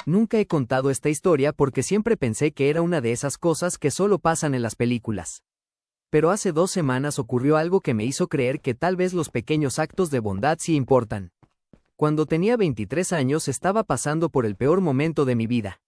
Nunca he contado esta historia porque siempre pensé que era una de esas cosas que solo pasan en las películas. Pero hace 2 semanas ocurrió algo que me hizo creer que tal vez los pequeños actos de bondad sí importan. Cuando tenía 23 años estaba pasando por el peor momento de mi vida.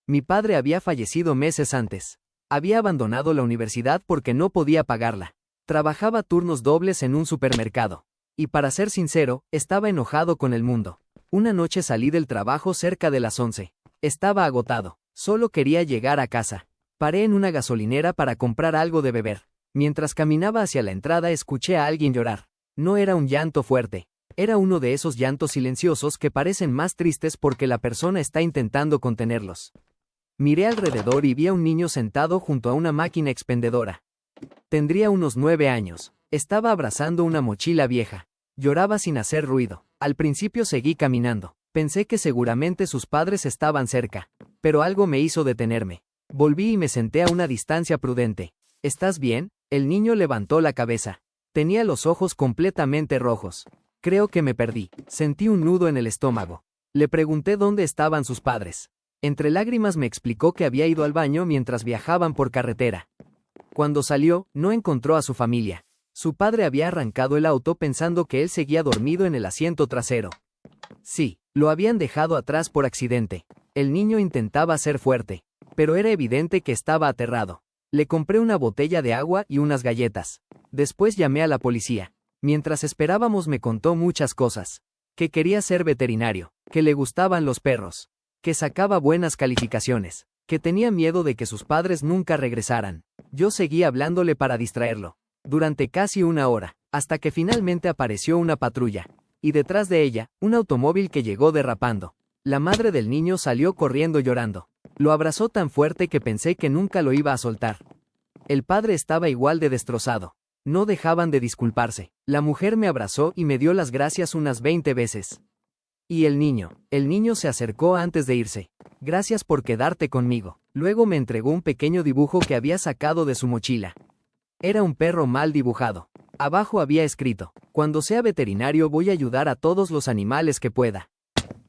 Mi padre había fallecido meses antes. Había abandonado la universidad porque no podía pagarla. Trabajaba turnos dobles en un supermercado. Y para ser sincero, estaba enojado con el mundo. Una noche salí del trabajo cerca de las 11. Estaba agotado. Solo quería llegar a casa. Paré en una gasolinera para comprar algo de beber. Mientras caminaba hacia la entrada escuché a alguien llorar. No era un llanto fuerte. Era uno de esos llantos silenciosos que parecen más tristes porque la persona está intentando contenerlos. Miré alrededor y vi a un niño sentado junto a una máquina expendedora. Tendría unos 9 años. Estaba abrazando una mochila vieja. Lloraba sin hacer ruido. Al principio seguí caminando. Pensé que seguramente sus padres estaban cerca. Pero algo me hizo detenerme. Volví y me senté a una distancia prudente. ¿Estás bien? El niño levantó la cabeza. Tenía los ojos completamente rojos. Creo que me perdí. Sentí un nudo en el estómago. Le pregunté dónde estaban sus padres. Entre lágrimas me explicó que había ido al baño mientras viajaban por carretera. Cuando salió, no encontró a su familia. Su padre había arrancado el auto pensando que él seguía dormido en el asiento trasero. Sí, lo habían dejado atrás por accidente. El niño intentaba ser fuerte, pero era evidente que estaba aterrado. Le compré una botella de agua y unas galletas. Después llamé a la policía. Mientras esperábamos me contó muchas cosas. Que quería ser veterinario, que le gustaban los perros, que sacaba buenas calificaciones, que tenía miedo de que sus padres nunca regresaran. Yo seguí hablándole para distraerlo. Durante casi 1 hora, hasta que finalmente apareció una patrulla. Y detrás de ella, un automóvil que llegó derrapando. La madre del niño salió corriendo llorando. Lo abrazó tan fuerte que pensé que nunca lo iba a soltar. El padre estaba igual de destrozado. No dejaban de disculparse. La mujer me abrazó y me dio las gracias unas 20 veces. Y el niño se acercó antes de irse. Gracias por quedarte conmigo. Luego me entregó un pequeño dibujo que había sacado de su mochila. Era un perro mal dibujado. Abajo había escrito: cuando sea veterinario voy a ayudar a todos los animales que pueda.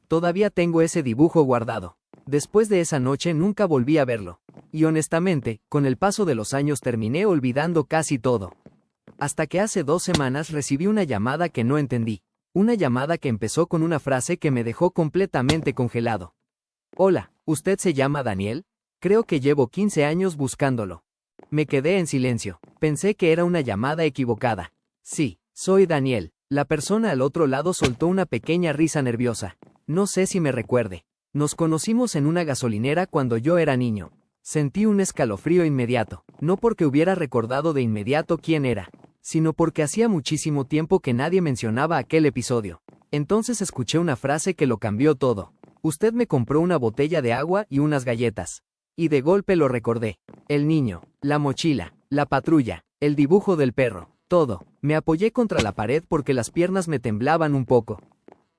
Todavía tengo ese dibujo guardado. Después de esa noche nunca volví a verlo. Y honestamente, con el paso de los años terminé olvidando casi todo. Hasta que hace 2 semanas recibí una llamada que no entendí. Una llamada que empezó con una frase que me dejó completamente congelado. Hola, ¿usted se llama Daniel? Creo que llevo 15 años buscándolo. Me quedé en silencio. Pensé que era una llamada equivocada. Sí, soy Daniel. La persona al otro lado soltó una pequeña risa nerviosa. No sé si me recuerde. Nos conocimos en una gasolinera cuando yo era niño. Sentí un escalofrío inmediato, no porque hubiera recordado de inmediato quién era, sino porque hacía muchísimo tiempo que nadie mencionaba aquel episodio. Entonces escuché una frase que lo cambió todo. Usted me compró una botella de agua y unas galletas. Y de golpe lo recordé. El niño, la mochila, la patrulla, el dibujo del perro, todo. Me apoyé contra la pared porque las piernas me temblaban un poco.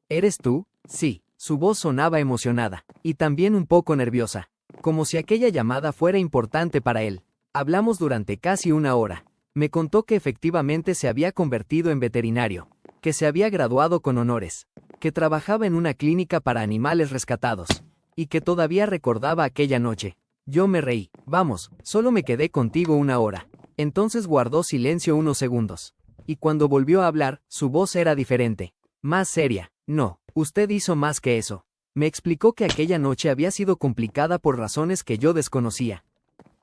¿Eres tú? Sí. Su voz sonaba emocionada, y también un poco nerviosa, como si aquella llamada fuera importante para él. Hablamos durante casi 1 hora. Me contó que efectivamente se había convertido en veterinario, que se había graduado con honores, que trabajaba en una clínica para animales rescatados, y que todavía recordaba aquella noche. Yo me reí. Vamos, solo me quedé contigo 1 hora. Entonces guardó silencio unos segundos. Y cuando volvió a hablar, su voz era diferente, más seria. No, usted hizo más que eso. Me explicó que aquella noche había sido complicada por razones que yo desconocía.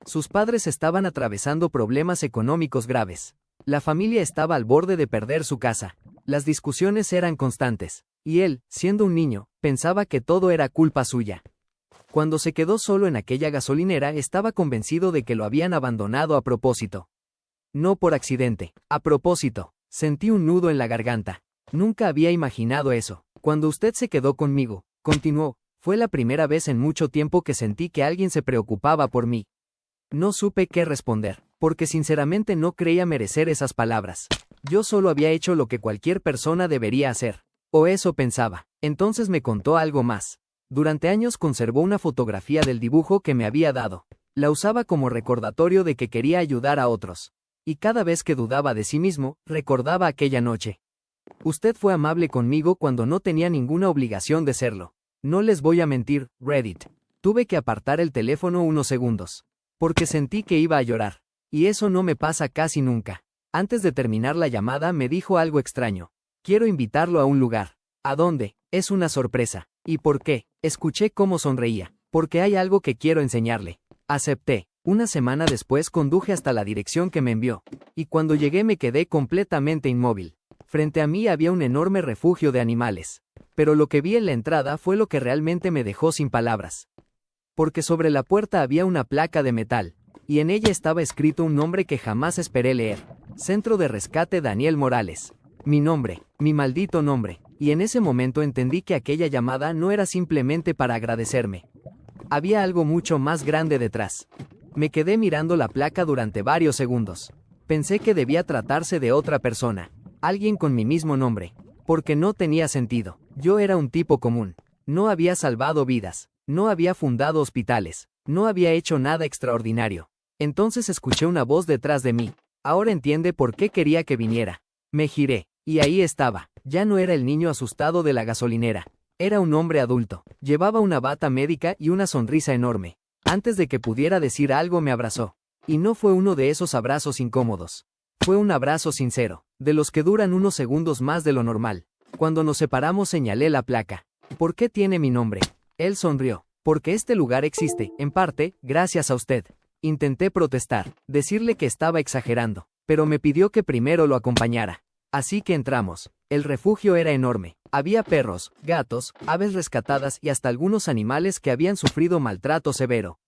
Sus padres estaban atravesando problemas económicos graves. La familia estaba al borde de perder su casa. Las discusiones eran constantes. Y él, siendo un niño, pensaba que todo era culpa suya. Cuando se quedó solo en aquella gasolinera estaba convencido de que lo habían abandonado a propósito. No por accidente, a propósito. Sentí un nudo en la garganta. Nunca había imaginado eso. Cuando usted se quedó conmigo, continuó, fue la primera vez en mucho tiempo que sentí que alguien se preocupaba por mí. No supe qué responder, porque sinceramente no creía merecer esas palabras. Yo solo había hecho lo que cualquier persona debería hacer. O eso pensaba. Entonces me contó algo más. Durante años conservó una fotografía del dibujo que me había dado. La usaba como recordatorio de que quería ayudar a otros. Y cada vez que dudaba de sí mismo, recordaba aquella noche. Usted fue amable conmigo cuando no tenía ninguna obligación de serlo. No les voy a mentir, Reddit. Tuve que apartar el teléfono unos segundos. Porque sentí que iba a llorar. Y eso no me pasa casi nunca. Antes de terminar la llamada me dijo algo extraño. Quiero invitarlo a un lugar. ¿A dónde? Es una sorpresa. ¿Y por qué? Escuché cómo sonreía. Porque hay algo que quiero enseñarle. Acepté. Una semana después conduje hasta la dirección que me envió. Y cuando llegué me quedé completamente inmóvil. Frente a mí había un enorme refugio de animales. Pero lo que vi en la entrada fue lo que realmente me dejó sin palabras. Porque sobre la puerta había una placa de metal. Y en ella estaba escrito un nombre que jamás esperé leer. Centro de Rescate Daniel Morales. Mi nombre, mi maldito nombre. Y en ese momento entendí que aquella llamada no era simplemente para agradecerme. Había algo mucho más grande detrás. Me quedé mirando la placa durante varios segundos. Pensé que debía tratarse de otra persona. Alguien con mi mismo nombre. Porque no tenía sentido. Yo era un tipo común. No había salvado vidas. No había fundado hospitales. No había hecho nada extraordinario. Entonces escuché una voz detrás de mí. Ahora entiende por qué quería que viniera. Me giré. Y ahí estaba. Ya no era el niño asustado de la gasolinera. Era un hombre adulto. Llevaba una bata médica y una sonrisa enorme. Antes de que pudiera decir algo me abrazó. Y no fue uno de esos abrazos incómodos. Fue un abrazo sincero, de los que duran unos segundos más de lo normal. Cuando nos separamos señalé la placa. ¿Por qué tiene mi nombre? Él sonrió. Porque este lugar existe, en parte, gracias a usted. Intenté protestar, decirle que estaba exagerando, pero me pidió que primero lo acompañara. Así que entramos. El refugio era enorme. Había perros, gatos, aves rescatadas y hasta algunos animales que habían sufrido maltrato severo.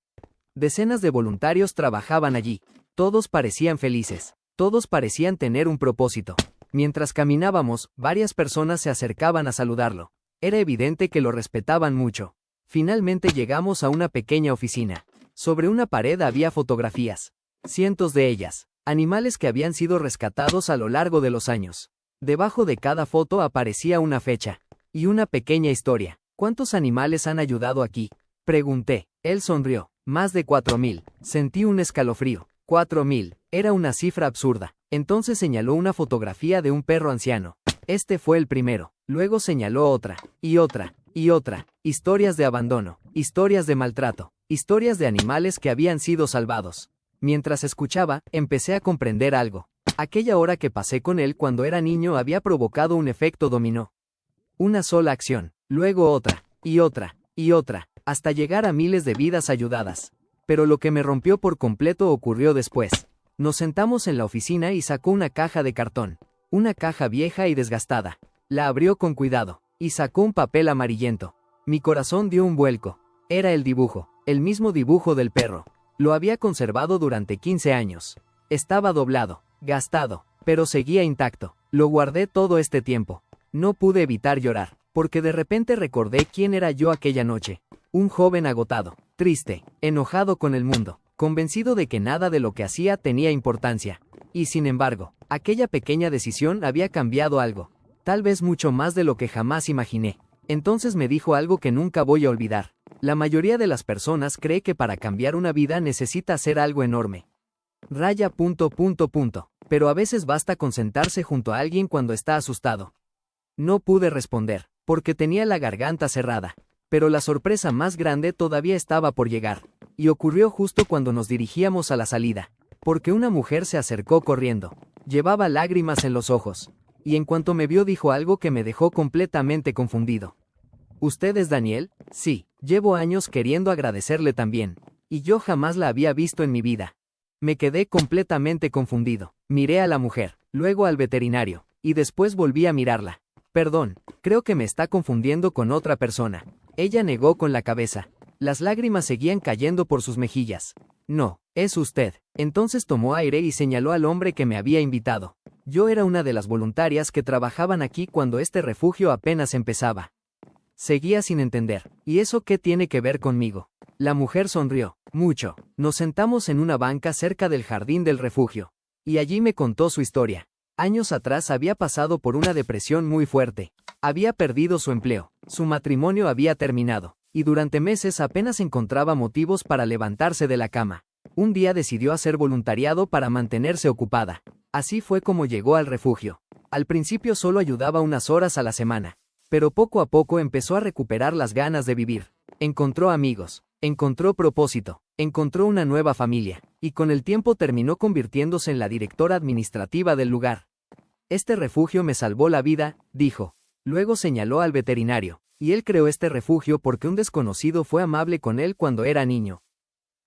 Decenas de voluntarios trabajaban allí. Todos parecían felices. Todos parecían tener un propósito. Mientras caminábamos, varias personas se acercaban a saludarlo. Era evidente que lo respetaban mucho. Finalmente llegamos a una pequeña oficina. Sobre una pared había fotografías. Cientos de ellas. Animales que habían sido rescatados a lo largo de los años. Debajo de cada foto aparecía una fecha. Y una pequeña historia. ¿Cuántos animales han ayudado aquí? Pregunté. Él sonrió. Más de 4.000. Sentí un escalofrío. 4.000. Era una cifra absurda. Entonces señaló una fotografía de un perro anciano. Este fue el primero. Luego señaló otra. Y otra. Y otra. Historias de abandono. Historias de maltrato. Historias de animales que habían sido salvados. Mientras escuchaba, empecé a comprender algo. Aquella hora que pasé con él cuando era niño había provocado un efecto dominó. Una sola acción, luego otra, y otra, y otra, hasta llegar a miles de vidas ayudadas. Pero lo que me rompió por completo ocurrió después. Nos sentamos en la oficina y sacó una caja de cartón. Una caja vieja y desgastada. La abrió con cuidado, y sacó un papel amarillento. Mi corazón dio un vuelco. Era el dibujo, el mismo dibujo del perro. Lo había conservado durante 15 años. Estaba doblado, gastado, pero seguía intacto. Lo guardé todo este tiempo. No pude evitar llorar, porque de repente recordé quién era yo aquella noche. Un joven agotado, triste, enojado con el mundo, convencido de que nada de lo que hacía tenía importancia. Y sin embargo, aquella pequeña decisión había cambiado algo. Tal vez mucho más de lo que jamás imaginé. Entonces me dijo algo que nunca voy a olvidar. La mayoría de las personas cree que para cambiar una vida necesita hacer algo enorme. Pero a veces basta con sentarse junto a alguien cuando está asustado. No pude responder, porque tenía la garganta cerrada. Pero la sorpresa más grande todavía estaba por llegar. Y ocurrió justo cuando nos dirigíamos a la salida. Porque una mujer se acercó corriendo. Llevaba lágrimas en los ojos. Y en cuanto me vio dijo algo que me dejó completamente confundido. ¿Usted es Daniel? Sí, llevo años queriendo agradecerle también. Y yo jamás la había visto en mi vida. Me quedé completamente confundido. Miré a la mujer, luego al veterinario, y después volví a mirarla. Perdón, creo que me está confundiendo con otra persona. Ella negó con la cabeza. Las lágrimas seguían cayendo por sus mejillas. No, es usted. Entonces tomó aire y señaló al hombre que me había invitado. Yo era una de las voluntarias que trabajaban aquí cuando este refugio apenas empezaba. Seguía sin entender. ¿Y eso qué tiene que ver conmigo? La mujer sonrió. Mucho. Nos sentamos en una banca cerca del jardín del refugio. Y allí me contó su historia. Años atrás había pasado por una depresión muy fuerte. Había perdido su empleo. Su matrimonio había terminado. Y durante meses apenas encontraba motivos para levantarse de la cama. Un día decidió hacer voluntariado para mantenerse ocupada. Así fue como llegó al refugio. Al principio solo ayudaba unas horas a la semana. Pero poco a poco empezó a recuperar las ganas de vivir. Encontró amigos, encontró propósito, encontró una nueva familia, y con el tiempo terminó convirtiéndose en la directora administrativa del lugar. Este refugio me salvó la vida, dijo. Luego señaló al veterinario, y él creó este refugio porque un desconocido fue amable con él cuando era niño.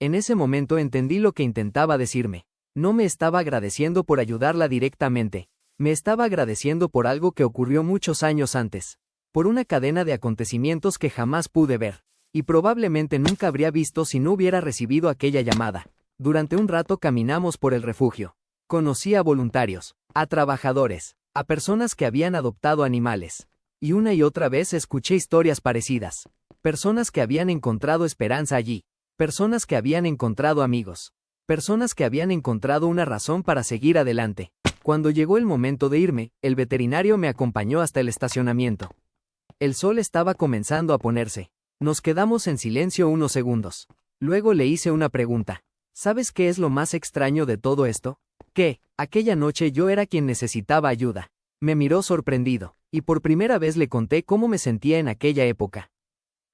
En ese momento entendí lo que intentaba decirme. No me estaba agradeciendo por ayudarla directamente. Me estaba agradeciendo por algo que ocurrió muchos años antes. Por una cadena de acontecimientos que jamás pude ver. Y probablemente nunca habría visto si no hubiera recibido aquella llamada. Durante un rato caminamos por el refugio. Conocí a voluntarios, a trabajadores, a personas que habían adoptado animales. Y una y otra vez escuché historias parecidas. Personas que habían encontrado esperanza allí. Personas que habían encontrado amigos. Personas que habían encontrado una razón para seguir adelante. Cuando llegó el momento de irme, el veterinario me acompañó hasta el estacionamiento. El sol estaba comenzando a ponerse. Nos quedamos en silencio unos segundos. Luego le hice una pregunta. ¿Sabes qué es lo más extraño de todo esto? Que, aquella noche yo era quien necesitaba ayuda. Me miró sorprendido, y por primera vez le conté cómo me sentía en aquella época.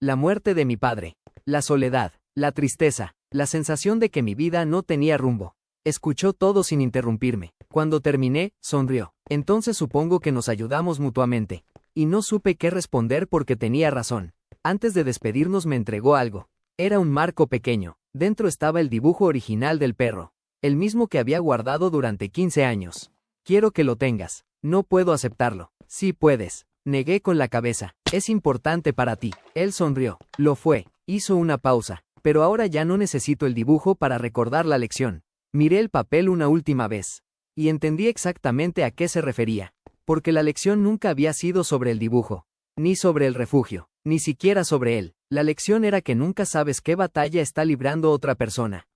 La muerte de mi padre, la soledad, la tristeza, la sensación de que mi vida no tenía rumbo. Escuchó todo sin interrumpirme. Cuando terminé, sonrió. Entonces supongo que nos ayudamos mutuamente. Y no supe qué responder porque tenía razón. Antes de despedirnos me entregó algo. Era un marco pequeño. Dentro estaba el dibujo original del perro. El mismo que había guardado durante 15 años. Quiero que lo tengas. No puedo aceptarlo. Sí puedes. Negué con la cabeza. Es importante para ti. Él sonrió. Lo fue. Hizo una pausa. Pero ahora ya no necesito el dibujo para recordar la lección. Miré el papel una última vez. Y entendí exactamente a qué se refería. Porque la lección nunca había sido sobre el dibujo. Ni sobre el refugio. Ni siquiera sobre él. La lección era que nunca sabes qué batalla está librando otra persona.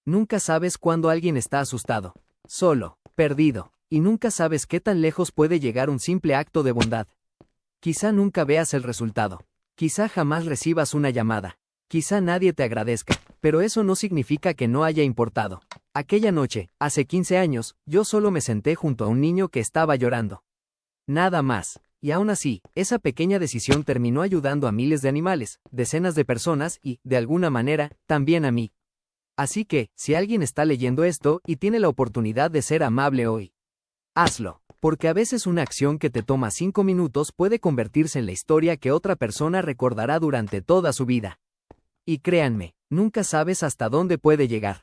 Nunca sabes cuándo alguien está asustado, solo, perdido, y nunca sabes qué tan lejos puede llegar un simple acto de bondad. Quizá nunca veas el resultado. Quizá jamás recibas una llamada. Quizá nadie te agradezca, pero eso no significa que no haya importado. Aquella noche, hace 15 años, yo solo me senté junto a un niño que estaba llorando. Nada más. Y aún así, esa pequeña decisión terminó ayudando a miles de animales, decenas de personas y, de alguna manera, también a mí. Así que, si alguien está leyendo esto y tiene la oportunidad de ser amable hoy, hazlo, porque a veces una acción que te toma 5 minutos puede convertirse en la historia que otra persona recordará durante toda su vida. Y créanme, nunca sabes hasta dónde puede llegar.